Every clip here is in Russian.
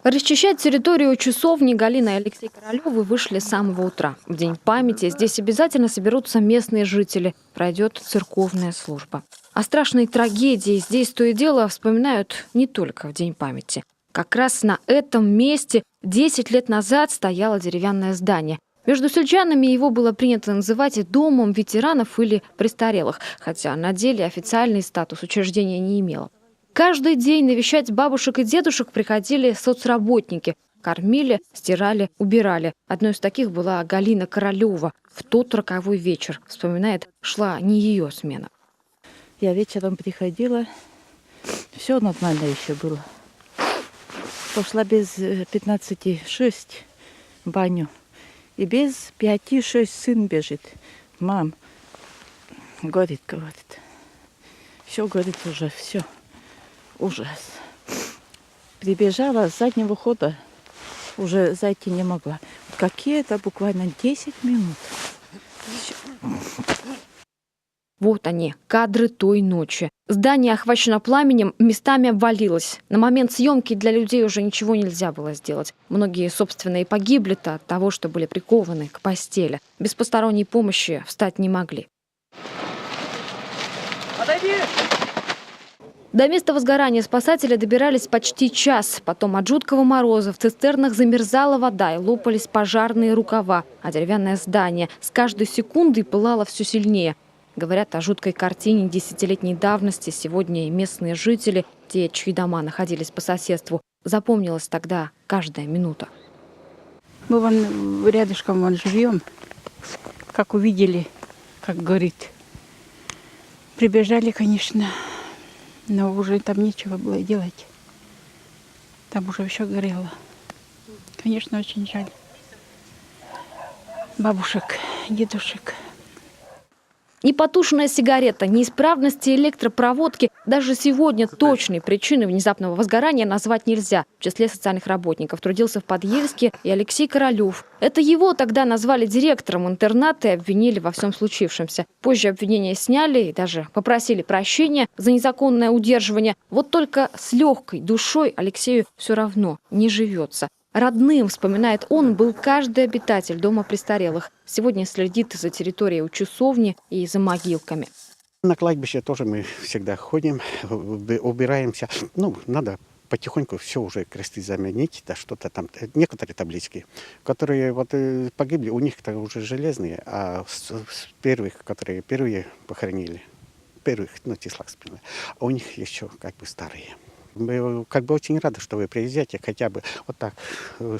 Расчищать территорию часовни Галина и Алексей Королевы вышли с самого утра. В День памяти здесь обязательно соберутся местные жители. Пройдет церковная служба. О страшной трагедии здесь то и дело вспоминают не только в День памяти. Как раз на этом месте 10 лет назад стояло деревянное здание. Между сельчанами его было принято называть домом ветеранов или престарелых, хотя на деле официальный статус учреждения не имело. Каждый день навещать бабушек и дедушек приходили соцработники. Кормили, стирали, убирали. Одной из таких была Галина Королева. В тот роковой вечер, вспоминает, шла не ее смена. Я вечером приходила, все нормально еще было. Пошла без 15:06 в баню. И без 5:06 сын бежит. Мам, говорит. Все, говорит, уже, все. Ужас. Прибежала с заднего хода, уже зайти не могла. Какие-то буквально 10 минут. Вот они, кадры той ночи. Здание охвачено пламенем, местами обвалилось. На момент съемки для людей уже ничего нельзя было сделать. Многие, собственно, и погибли-то от того, что были прикованы к постели. Без посторонней помощи встать не могли. Отойди! До места возгорания спасатели добирались почти час. Потом от жуткого мороза в цистернах замерзала вода и лопались пожарные рукава. А деревянное здание с каждой секундой пылало все сильнее. Говорят о жуткой картине десятилетней давности. Сегодня и местные жители, те, чьи дома находились по соседству, запомнилась тогда каждая минута. Мы вон рядышком живем, как увидели, как горит. Прибежали, конечно. Но уже там нечего было делать. Там уже все горело. Конечно, очень жаль. Бабушек, дедушек. Непотушенная сигарета, неисправности электропроводки. Даже сегодня точной причины внезапного возгорания назвать нельзя. В числе социальных работников трудился в Подъельске и Алексей Королев. Это его тогда назвали директором интерната и обвинили во всем случившемся. Позже обвинения сняли и даже попросили прощения за незаконное удерживание. Вот только с легкой душой Алексею все равно не живется. Родным, вспоминает он, был каждый обитатель дома престарелых. Сегодня следит за территорией у часовни и за могилками. На кладбище тоже мы всегда ходим, убираемся. Надо потихоньку все уже кресты заменить, да что-то там. Некоторые таблички, которые погибли, у них-то уже железные, а с первых, которые первые похоронили, первых, числах, а у них еще старые. Мы очень рады, что вы приезжаете, хотя бы вот так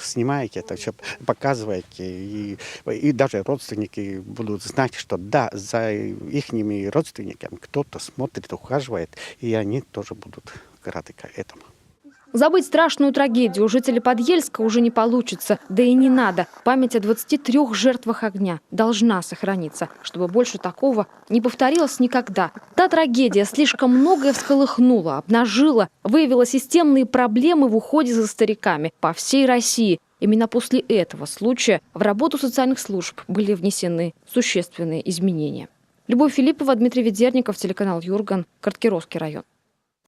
снимаете, это все показываете, и даже родственники будут знать, что да, за ихними родственниками кто-то смотрит, ухаживает, и они тоже будут рады к этому. Забыть страшную трагедию у жителей Подъельска уже не получится, да и не надо. Память о 23 жертвах огня должна сохраниться, чтобы больше такого не повторилось никогда. Та трагедия слишком многое всколыхнула, обнажила, выявила системные проблемы в уходе за стариками по всей России. Именно после этого случая в работу социальных служб были внесены существенные изменения. Любовь Филиппова, Дмитрий Ведерников, телеканал Юрган, Карткировский район.